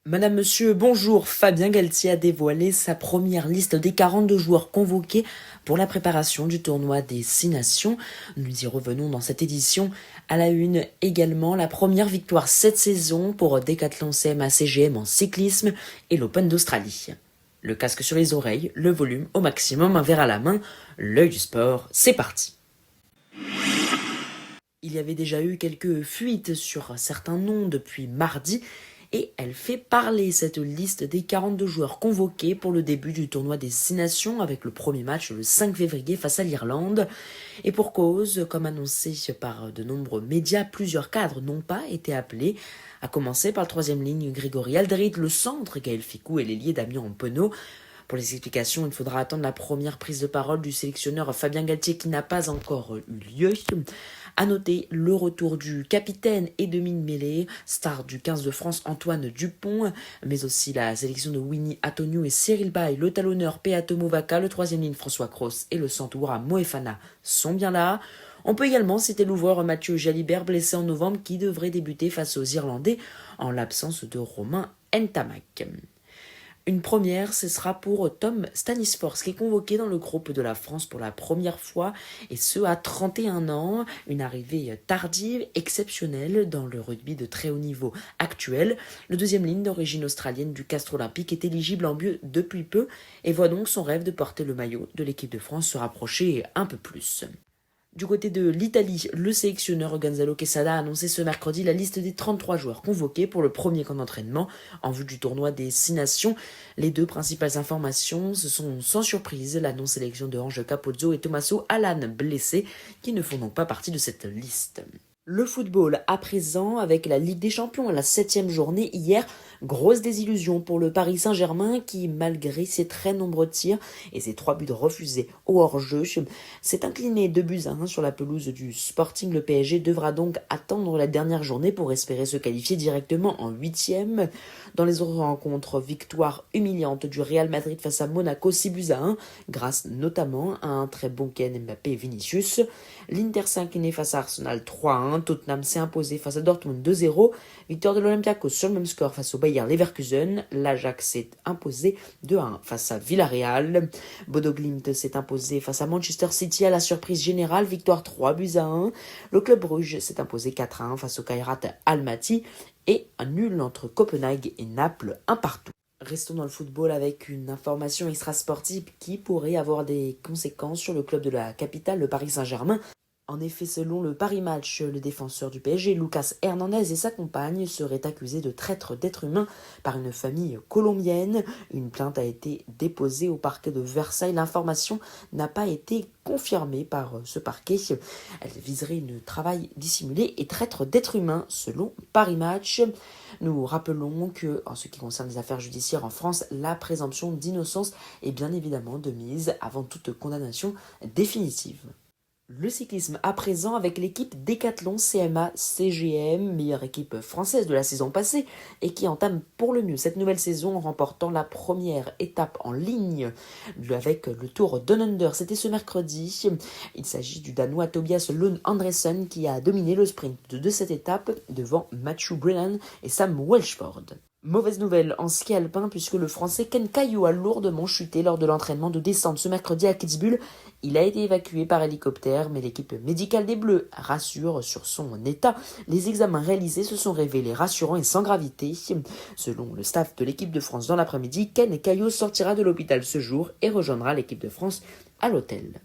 Madame, monsieur, bonjour. Fabien Galtier a dévoilé sa première liste des 42 joueurs convoqués pour la préparation du tournoi des 6 nations. Nous y revenons dans cette édition. À la une également, la première victoire cette saison pour Decathlon CMA CGM en cyclisme et l'Open d'Australie. Le casque sur les oreilles, le volume au maximum, un verre à la main, l'œil du sport, c'est parti. Il y avait déjà eu quelques fuites sur certains noms depuis mardi, et elle fait parler cette liste des 42 joueurs convoqués pour le début du tournoi des 6 nations avec le premier match le 5 février face à l'Irlande. Et pour cause, comme annoncé par de nombreux médias, plusieurs cadres n'ont pas été appelés, à commencer par le troisième ligne Grégory Aldrit, le centre Gaël Ficou et l'ailier Damien Ampenaud. Pour les explications, il faudra attendre la première prise de parole du sélectionneur Fabien Galtier qui n'a pas encore eu lieu. À noter le retour du capitaine et demi-mêlée, star du 15 de France Antoine Dupont, mais aussi la sélection de Winnie Atoniou et Cyril Bay, le talonneur Peato Movaca, le troisième ligne François Cros et le centre Moefana sont bien là. On peut également citer l'ouvreur Mathieu Jalibert, blessé en novembre, qui devrait débuter face aux Irlandais en l'absence de Romain Ntamak. Une première, ce sera pour Tom Stanisforce, qui est convoqué dans le groupe de la France pour la première fois, et ce à 31 ans, une arrivée tardive, exceptionnelle dans le rugby de très haut niveau actuel. Le deuxième ligne d'origine australienne du Castres Olympique est éligible en mieux depuis peu, et voit donc son rêve de porter le maillot de l'équipe de France se rapprocher un peu plus. Du côté de l'Italie, le sélectionneur Gonzalo Quesada a annoncé ce mercredi la liste des 33 joueurs convoqués pour le premier camp d'entraînement en vue du tournoi des 6 nations. Les deux principales informations, ce sont sans surprise la non-sélection de Ange Capozzo et Tommaso Alan blessés, qui ne font donc pas partie de cette liste. Le football à présent avec la Ligue des Champions à la 7e journée hier, grosse désillusion pour le Paris Saint-Germain qui, malgré ses très nombreux tirs et ses 3 buts refusés au hors-jeu, s'est incliné 2-1 sur la pelouse du Sporting. Le PSG devra donc attendre la dernière journée pour espérer se qualifier directement en 8e. Dans les autres rencontres, victoire humiliante du Real Madrid face à Monaco 6-1, grâce notamment à un très bon Ken Mbappé et Vinicius. L'Inter s'inclinait face à Arsenal 3-1, Tottenham s'est imposé face à Dortmund 2-0, victoire de l'Olympiakos sur le même score face au Bayer Leverkusen, l'Ajax s'est imposé 2-1 face à Villarreal, Bodo Glimt s'est imposé face à Manchester City à la surprise générale, victoire 3-1, le Club Bruges s'est imposé 4-1 face au Kairat Almaty, et un nul entre Copenhague et Naples, un partout. Restons dans le football avec une information extra-sportive qui pourrait avoir des conséquences sur le club de la capitale, le Paris Saint-Germain. En effet, selon le Paris Match, le défenseur du PSG, Lucas Hernandez et sa compagne seraient accusés de traître d'êtres humains par une famille colombienne. Une plainte a été déposée au parquet de Versailles. L'information n'a pas été confirmée par ce parquet. Elle viserait une travail dissimulé et traître d'êtres humains selon Paris Match. Nous rappelons que, en ce qui concerne les affaires judiciaires en France, la présomption d'innocence est bien évidemment de mise avant toute condamnation définitive. Le cyclisme à présent avec l'équipe Decathlon CMA CGM, meilleure équipe française de la saison passée, et qui entame pour le mieux cette nouvelle saison en remportant la première étape en ligne avec le Tour Down Under. C'était ce mercredi. Il s'agit du Danois Tobias Lund Andresen qui a dominé le sprint de cette étape devant Matthew Brennan et Sam Welshford. Mauvaise nouvelle en ski alpin puisque le français Ken Caillou a lourdement chuté lors de l'entraînement de descente ce mercredi à Kitzbühel. Il a été évacué par hélicoptère, mais l'équipe médicale des Bleus rassure sur son état. Les examens réalisés se sont révélés rassurants et sans gravité. Selon le staff de l'équipe de France dans l'après-midi, Ken Caillou sortira de l'hôpital ce jour et rejoindra l'équipe de France à l'hôtel.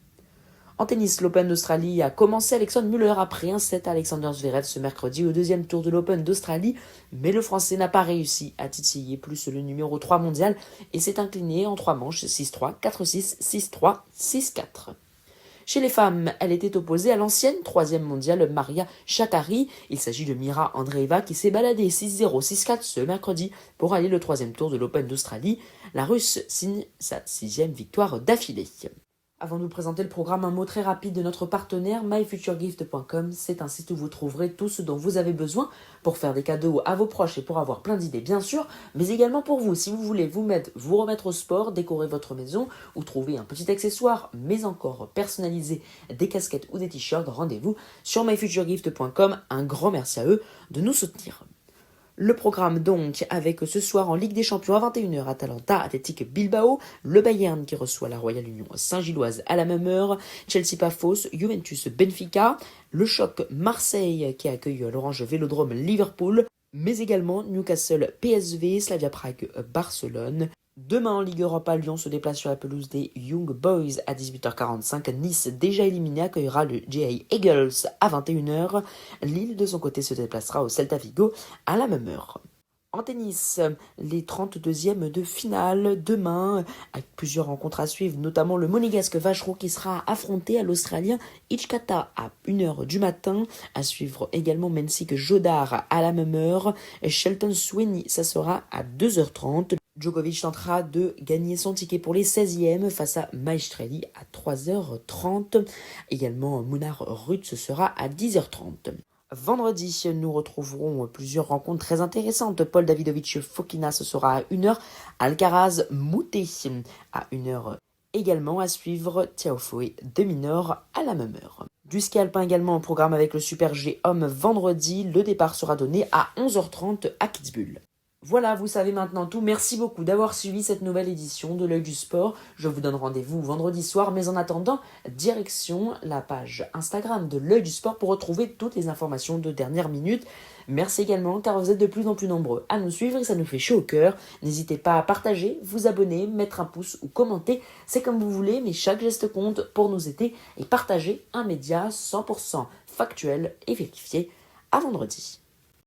En tennis, l'Open d'Australie a commencé. Alexandre Müller a pris un set à Alexander Zverev ce mercredi au deuxième tour de l'Open d'Australie, mais le Français n'a pas réussi à titiller plus le numéro 3 mondial et s'est incliné en 3 manches 6-3, 4-6, 6-3, 6-4. Chez les femmes, elle était opposée à l'ancienne 3e mondiale Maria Sakkari. Il s'agit de Mira Andreeva qui s'est baladée 6-0, 6-4 ce mercredi pour aller le 3e tour de l'Open d'Australie. La Russe signe sa 6e victoire d'affilée. Avant de vous présenter le programme, un mot très rapide de notre partenaire myfuturegift.com. C'est un site où vous trouverez tout ce dont vous avez besoin pour faire des cadeaux à vos proches et pour avoir plein d'idées bien sûr, mais également pour vous. Si vous voulez vous remettre au sport, décorer votre maison ou trouver un petit accessoire, mais encore personnaliser des casquettes ou des t-shirts, rendez-vous sur myfuturegift.com. Un grand merci à eux de nous soutenir. Le programme donc avec ce soir en Ligue des Champions à 21h Atalanta Athletic Bilbao, le Bayern qui reçoit la Royal Union Saint-Gilloise à la même heure, Chelsea Paphos, Juventus Benfica, le choc Marseille qui accueille l'Orange Vélodrome Liverpool, mais également Newcastle PSV, Slavia Prague Barcelone. Demain en Ligue Europa, Lyon se déplace sur la pelouse des Young Boys à 18h45. Nice, déjà éliminé, accueillera le GA Eagles à 21h. Lille, de son côté, se déplacera au Celta Vigo à la même heure. En tennis, les 32e de finale demain, avec plusieurs rencontres à suivre, notamment le monégasque Vachereau qui sera affronté à l'Australien Ichkata à 1h du matin, à suivre également Mensik Jodar à la même heure, et Shelton Sweeney, ça sera à 2h30. Djokovic tentera de gagner son ticket pour les 16e face à Maestrelli à 3h30. Également, Munar Ruth, ce sera à 10h30. Vendredi, nous retrouverons plusieurs rencontres très intéressantes. Paul Davidovich Fokina, ce sera à 1h. Alcaraz Moutet à 1h. Également à suivre Tiaofoe de Minor à la même heure. Du ski alpin également au programme avec le Super G Homme vendredi. Le départ sera donné à 11h30 à Kitzbühel. Voilà, vous savez maintenant tout. Merci beaucoup d'avoir suivi cette nouvelle édition de l'Œil du Sport. Je vous donne rendez-vous vendredi soir, mais en attendant, direction la page Instagram de l'Œil du Sport pour retrouver toutes les informations de dernière minute. Merci également car vous êtes de plus en plus nombreux à nous suivre et ça nous fait chaud au cœur. N'hésitez pas à partager, vous abonner, mettre un pouce ou commenter. C'est comme vous voulez, mais chaque geste compte pour nous aider et partager un média 100% factuel et vérifié. À vendredi.